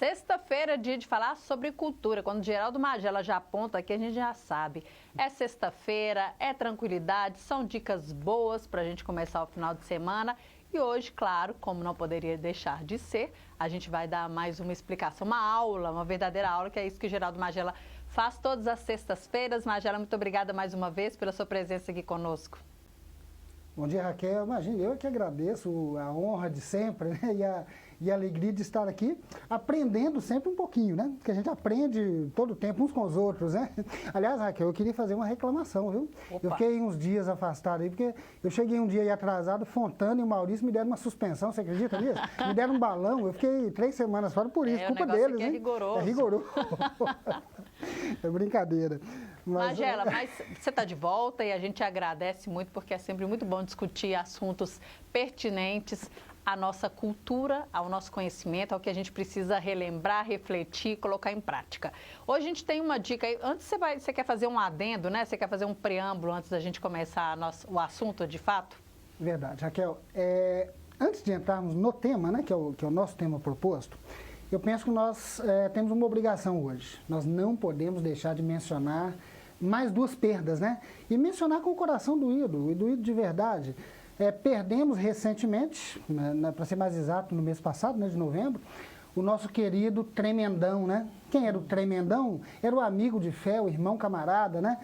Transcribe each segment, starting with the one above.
Sexta-feira é dia de falar sobre cultura. Quando o Geraldo Magela já aponta aqui, a gente já sabe. É sexta-feira, é tranquilidade, são dicas boas para a gente começar o final de semana. E hoje, claro, como não poderia deixar de ser, a gente vai dar mais uma explicação, uma aula, uma verdadeira aula, que é isso que o Geraldo Magela faz todas as sextas-feiras. Magela, muito obrigada mais uma vez pela sua presença aqui conosco. Bom dia, Raquel. Imagina, eu que agradeço a honra de sempre, né? E a alegria de estar aqui, aprendendo sempre um pouquinho, né? Porque a gente aprende todo o tempo uns com os outros, né? Aliás, Raquel, eu queria fazer uma reclamação, viu? Opa. Eu fiquei uns dias afastado aí, porque eu cheguei um dia aí atrasado, Fontana e o Maurício me deram uma suspensão, você acredita nisso? Me deram um balão, eu fiquei 3 semanas fora por isso, culpa deles, né? É rigoroso. É rigoroso. É brincadeira. Magela, mas você está de volta e a gente agradece muito, porque é sempre muito bom discutir assuntos pertinentes à nossa cultura, ao nosso conhecimento, ao que a gente precisa relembrar, refletir, colocar em prática. Hoje a gente tem uma dica aí, antes você quer fazer um adendo, né? Você quer fazer um preâmbulo antes da gente começar o assunto de fato? Verdade, Raquel. Antes de entrarmos no tema, né, que é o nosso tema proposto, eu penso que nós temos uma obrigação hoje. Nós não podemos deixar de mencionar mais 2 perdas, né? E mencionar com o coração doído, e doído de verdade. Perdemos recentemente, para ser mais exato, no mês passado, né, de novembro, o nosso querido Tremendão, né? Quem era o Tremendão? Era o amigo de fé, o irmão camarada, né?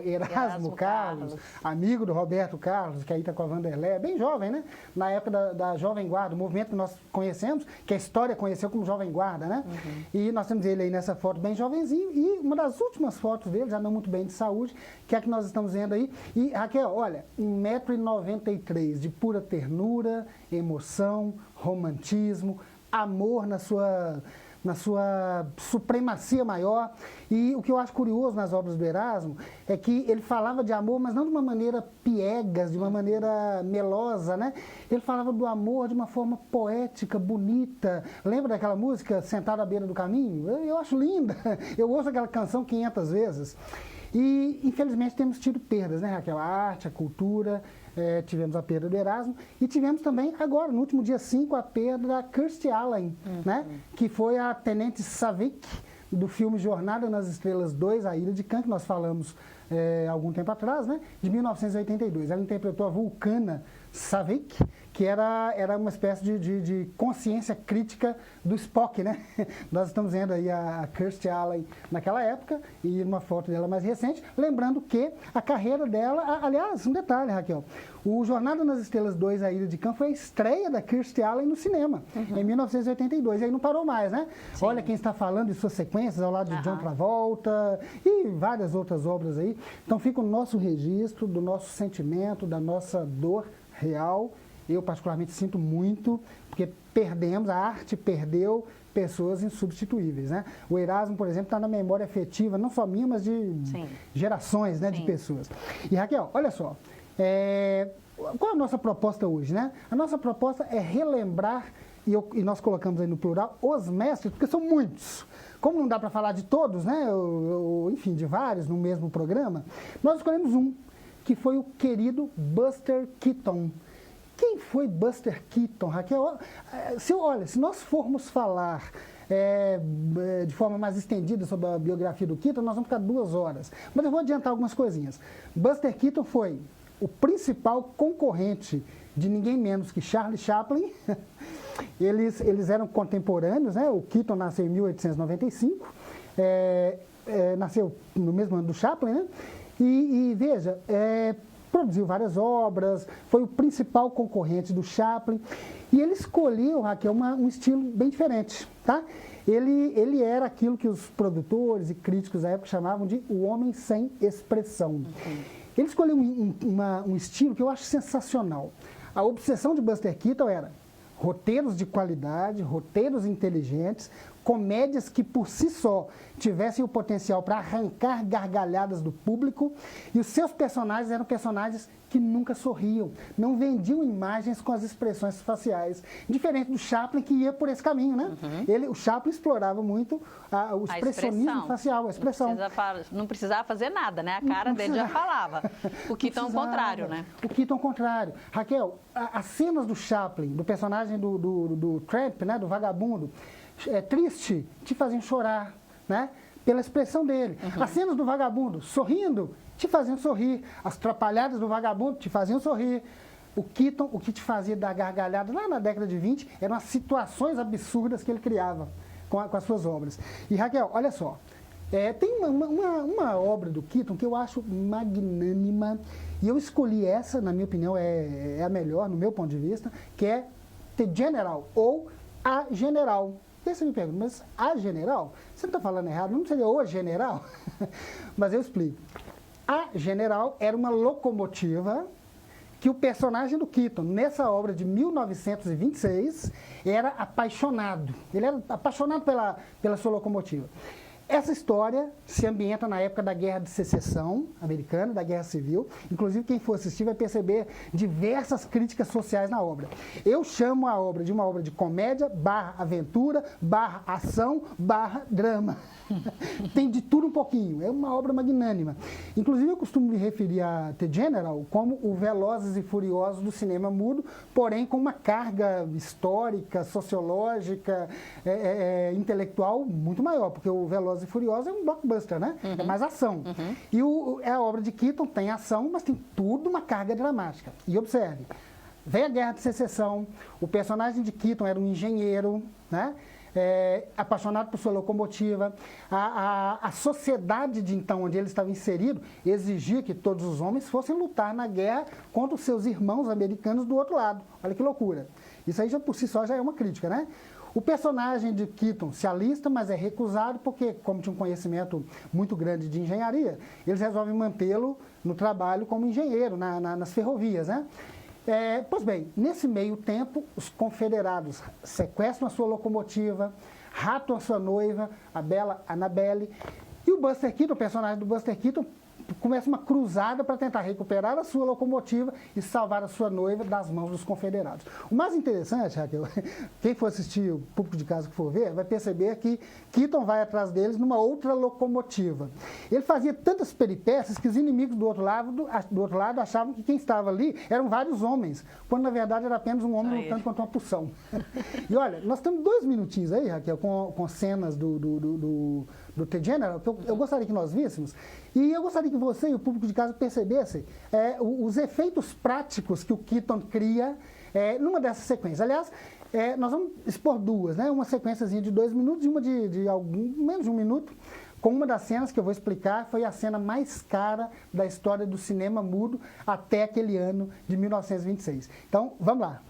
Erasmo Carlos, amigo do Roberto Carlos, que aí está com a Vanderlé, bem jovem, né? Na época da Jovem Guarda, o movimento que nós conhecemos, que a história conheceu como Jovem Guarda, né? Uhum. E nós temos ele aí nessa foto bem jovenzinho, e uma das últimas fotos dele, já não muito bem de saúde, que é a que nós estamos vendo aí. E, Raquel, olha, 1,93 m de pura ternura, emoção, romantismo, amor na sua supremacia maior. E o que eu acho curioso nas obras do Erasmo é que ele falava de amor, mas não de uma maneira piegas, de uma maneira melosa, né? Ele falava do amor de uma forma poética, bonita. Lembra daquela música, Sentado à Beira do Caminho? Eu acho linda. Eu ouço aquela canção 500 vezes. E, infelizmente, temos tido perdas, né, Raquel? A arte, a cultura, tivemos a perda do Erasmo e tivemos também, agora, no último dia 5, a perda da Kirstie Alley, né? Que foi a Tenente Saavik do filme Jornada nas Estrelas 2, A Ilha de Khan, que nós falamos algum tempo atrás, né? De 1982. Ela interpretou a Vulcana Saavik, que era uma espécie de consciência crítica do Spock, né? Nós estamos vendo aí a Kirstie Alley naquela época e uma foto dela mais recente, lembrando que a carreira dela, aliás, um detalhe, Raquel, o Jornada nas Estrelas 2, A Ilha de Khan, foi a estreia da Kirstie Alley no cinema, em 1982, e aí não parou mais, né? Sim. Olha quem está falando de suas sequências, ao lado de John Travolta e várias outras obras aí. Então fica o nosso registro do nosso sentimento, da nossa dor real. Eu, particularmente, sinto muito, porque perdemos, a arte perdeu pessoas insubstituíveis, né? O Erasmo, por exemplo, está na memória afetiva, não só minha, mas de gerações, né, de pessoas. E, Raquel, olha só, qual é a nossa proposta hoje, né? A nossa proposta é relembrar, e nós colocamos aí no plural, os mestres, porque são muitos. Como não dá para falar de todos, né, enfim, de vários no mesmo programa, nós escolhemos um, que foi o querido Buster Keaton. Quem foi Buster Keaton, Raquel? Se nós formos falar de forma mais estendida sobre a biografia do Keaton, nós vamos ficar 2 horas. Mas eu vou adiantar algumas coisinhas. Buster Keaton foi o principal concorrente de ninguém menos que Charlie Chaplin. Eles eram contemporâneos, né? O Keaton nasceu em 1895, nasceu no mesmo ano do Chaplin, né? E veja, produziu várias obras, foi o principal concorrente do Chaplin, e ele escolheu, Raquel, um estilo bem diferente, tá? Ele era aquilo que os produtores e críticos da época chamavam de o homem sem expressão. Ele escolheu um estilo que eu acho sensacional. A obsessão de Buster Keaton era roteiros de qualidade, roteiros inteligentes, comédias que por si só tivessem o potencial para arrancar gargalhadas do público, e os seus personagens eram personagens que nunca sorriam, não vendiam imagens com as expressões faciais, diferente do Chaplin, que ia por esse caminho, né? O Chaplin explorava muito o expressionismo facial, a expressão. Não precisava fazer nada, né? A cara dele já falava. O Keaton é o contrário, né? O Keaton é o contrário. Raquel, as cenas do Chaplin, do personagem do Tramp, né? Do vagabundo, triste, te faziam chorar, né? Pela expressão dele. As cenas do vagabundo sorrindo, te faziam sorrir. As trapalhadas do vagabundo te faziam sorrir. O Keaton, o que te fazia dar gargalhada lá na década de 20, eram as situações absurdas que ele criava com as suas obras. E Raquel, olha só, tem uma obra do Keaton que eu acho magnânima, e eu escolhi essa, na minha opinião, é a melhor, no meu ponto de vista, que é The General, ou A General. E você me pergunta, mas A General? Você não está falando errado, não seria O General? Mas eu explico. A General era uma locomotiva que o personagem do Keaton, nessa obra de 1926, era apaixonado. Ele era apaixonado pela sua locomotiva. Essa história se ambienta na época da Guerra de Secessão americana, da Guerra Civil. Inclusive, quem for assistir vai perceber diversas críticas sociais na obra. Eu chamo a obra de uma obra de comédia, /aventura, /ação, /drama. Tem de tudo um pouquinho. É uma obra magnânima. Inclusive, eu costumo me referir a The General como o Velozes e Furiosos do cinema mudo, porém com uma carga histórica, sociológica, intelectual muito maior, porque o Velozes e Furiosos é um blockbuster, né? É mais ação. E a obra de Keaton tem ação, mas tem tudo uma carga dramática. E observe, vem a Guerra de Secessão, o personagem de Keaton era um engenheiro, né? Apaixonado por sua locomotiva. A sociedade de então, onde ele estava inserido, exigia que todos os homens fossem lutar na guerra contra os seus irmãos americanos do outro lado. Olha que loucura. Isso aí já por si só já é uma crítica, né? O personagem de Keaton se alista, mas é recusado porque, como tinha um conhecimento muito grande de engenharia, eles resolvem mantê-lo no trabalho como engenheiro, nas ferrovias, né? Pois bem, nesse meio tempo, os confederados sequestram a sua locomotiva, raptam a sua noiva, a bela Annabelle, e o Buster Keaton, o personagem do Buster Keaton, começa uma cruzada para tentar recuperar a sua locomotiva e salvar a sua noiva das mãos dos confederados. O mais interessante, Raquel, quem for assistir, o público de casa que for ver, vai perceber que Keaton vai atrás deles numa outra locomotiva. Ele fazia tantas peripécias que os inimigos do outro lado achavam que quem estava ali eram vários homens, quando na verdade era apenas um homem lutando contra uma porção. E olha, nós temos 2 minutinhos aí, Raquel, com cenas do The General, que eu gostaria que nós víssemos, e eu gostaria que você e o público de casa percebessem os efeitos práticos que o Keaton cria numa dessas sequências. Aliás, nós vamos expor duas, né? Uma sequenciazinha de 2 minutos e uma de menos de 1 minuto, com uma das cenas que eu vou explicar, foi a cena mais cara da história do cinema mudo até aquele ano de 1926. Então, vamos lá.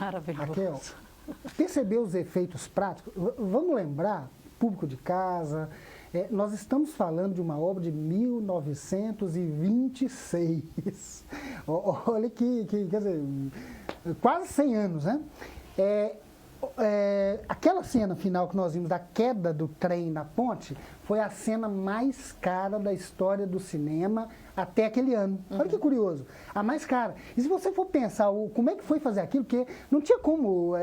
Maravilhoso. Raquel, perceber os efeitos práticos? Vamos lembrar, público de casa, nós estamos falando de uma obra de 1926. Olha que, quer dizer, quase 100 anos, né? Aquela cena final que nós vimos da queda do trem na ponte foi a cena mais cara da história do cinema até aquele ano. Olha que curioso, a mais cara. E se você for pensar como é que foi fazer aquilo, porque não tinha como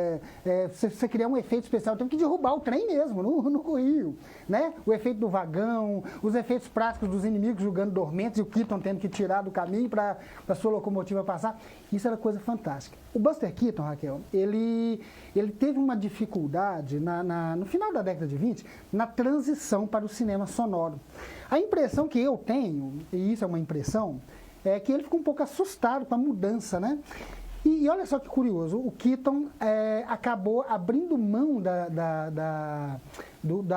você criar um efeito especial, teve que derrubar o trem mesmo, no Rio, né? O efeito do vagão, os efeitos práticos dos inimigos jogando dormentes e o Keaton tendo que tirar do caminho para a sua locomotiva passar. Isso era coisa fantástica. O Buster Keaton, Raquel, ele teve uma dificuldade no final da década de 20 na transição para o cinema sonoro. A impressão que eu tenho, e isso é uma impressão, é que ele ficou um pouco assustado com a mudança, né? E olha só que curioso, o Keaton acabou abrindo mão da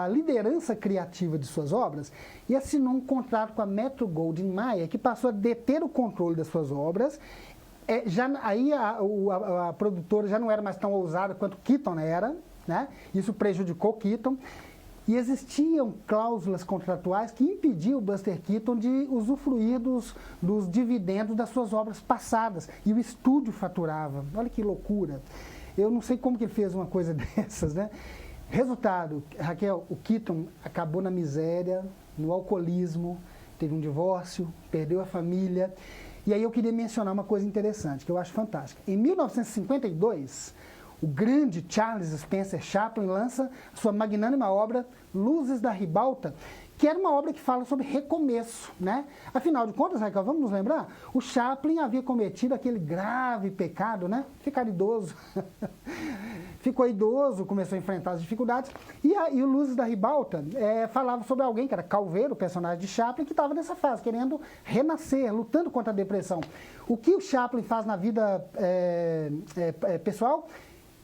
liderança criativa de suas obras e assinou um contrato com a Metro-Goldwyn-Mayer, que passou a deter o controle das suas obras. Aí a produtora já não era mais tão ousada quanto Keaton era, né? Isso prejudicou Keaton. E existiam cláusulas contratuais que impediam o Buster Keaton de usufruir dos dividendos das suas obras passadas. E o estúdio faturava. Olha que loucura. Eu não sei como que ele fez uma coisa dessas, né? Resultado, Raquel, o Keaton acabou na miséria, no alcoolismo, teve um divórcio, perdeu a família. E aí eu queria mencionar uma coisa interessante, que eu acho fantástica. Em 1952... o grande Charles Spencer Chaplin lança sua magnânima obra Luzes da Ribalta, que era uma obra que fala sobre recomeço, né? Afinal de contas, Raquel, vamos nos lembrar? O Chaplin havia cometido aquele grave pecado, né? Ficar idoso. Ficou idoso, começou a enfrentar as dificuldades. E o Luzes da Ribalta falava sobre alguém, que era Calveiro, o personagem de Chaplin, que estava nessa fase, querendo renascer, lutando contra a depressão. O que o Chaplin faz na vida pessoal?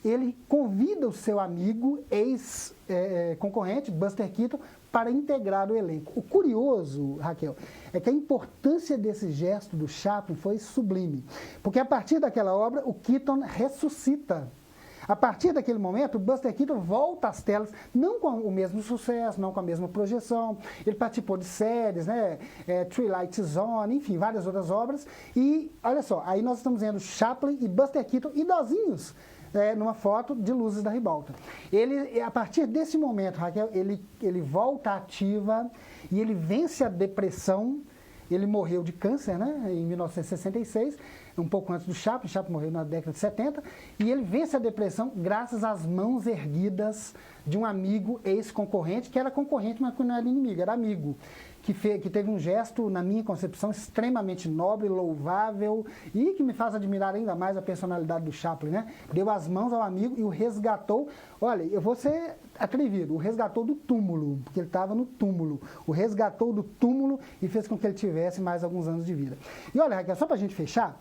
Ele convida o seu amigo, ex-concorrente, Buster Keaton, para integrar o elenco. O curioso, Raquel, é que a importância desse gesto do Chaplin foi sublime. Porque a partir daquela obra, o Keaton ressuscita. A partir daquele momento, o Buster Keaton volta às telas, não com o mesmo sucesso, não com a mesma projeção. Ele participou de séries, né? Twilight Zone, enfim, várias outras obras. E, olha só, aí nós estamos vendo Chaplin e Buster Keaton idosinhos, numa foto de Luzes da Ribalta. Ele, a partir desse momento, Raquel, ele volta ativa e ele vence a depressão. Ele morreu de câncer, né, em 1966, um pouco antes do Chaplin. Chaplin morreu na década de 70. E ele vence a depressão graças às mãos erguidas de um amigo ex-concorrente, que era concorrente, mas que não era inimigo, era amigo. Que teve um gesto, na minha concepção, extremamente nobre, louvável e que me faz admirar ainda mais a personalidade do Chaplin, né? Deu as mãos ao amigo e o resgatou. Olha, eu vou ser atrevido, o resgatou do túmulo, porque ele estava no túmulo. O resgatou do túmulo e fez com que ele tivesse mais alguns anos de vida. E olha, Raquel, só para a gente fechar,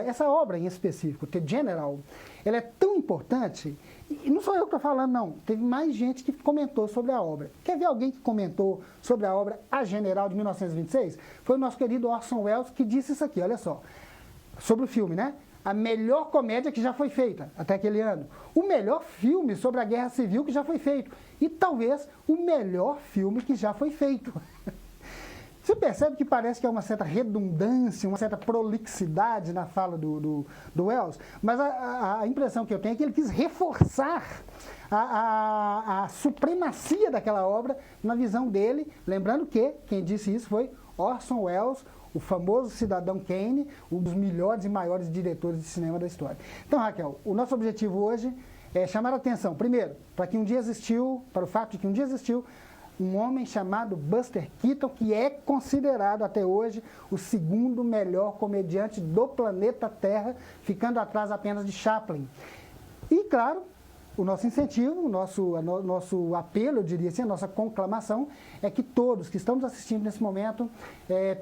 essa obra em específico, The General, ela é tão importante, e não sou eu que estou falando, não. Teve mais gente que comentou sobre a obra. Quer ver alguém que comentou sobre a obra A General, de 1926? Foi o nosso querido Orson Welles que disse isso aqui, olha só. Sobre o filme, né? A melhor comédia que já foi feita até aquele ano. O melhor filme sobre a Guerra Civil que já foi feito. E talvez o melhor filme que já foi feito. Você percebe que parece que há uma certa redundância, uma certa prolixidade na fala do Welles, mas a impressão que eu tenho é que ele quis reforçar a supremacia daquela obra na visão dele, lembrando que quem disse isso foi Orson Welles, o famoso Cidadão Kane, um dos melhores e maiores diretores de cinema da história. Então, Raquel, o nosso objetivo hoje é chamar a atenção, primeiro, para o fato de que um dia existiu um homem chamado Buster Keaton, que é considerado até hoje o segundo melhor comediante do planeta Terra, ficando atrás apenas de Chaplin. E, claro, o nosso incentivo, o nosso apelo, eu diria assim, a nossa conclamação, é que todos que estamos assistindo nesse momento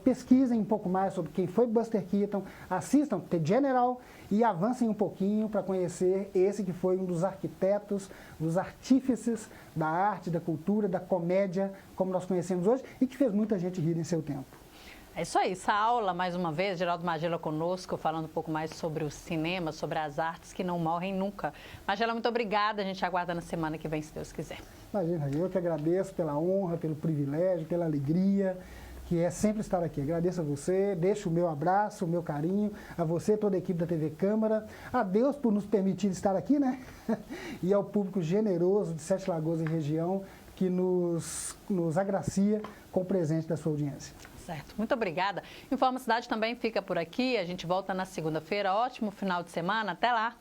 pesquisem um pouco mais sobre quem foi Buster Keaton, assistam The General e avancem um pouquinho para conhecer esse que foi um dos arquitetos, dos artífices da arte, da cultura, da comédia, como nós conhecemos hoje, e que fez muita gente rir em seu tempo. É isso aí, essa aula, mais uma vez, Geraldo Magela conosco, falando um pouco mais sobre o cinema, sobre as artes que não morrem nunca. Magela, muito obrigada, a gente aguarda na semana que vem, se Deus quiser. Imagina, eu que agradeço pela honra, pelo privilégio, pela alegria, que é sempre estar aqui. Agradeço a você, deixo o meu abraço, o meu carinho, a você, toda a equipe da TV Câmara, a Deus por nos permitir estar aqui, né? E ao público generoso de Sete Lagoas e região, que nos agracia com o presente da sua audiência. Certo, muito obrigada. Informa Cidade também fica por aqui, a gente volta na segunda-feira. Ótimo final de semana, até lá!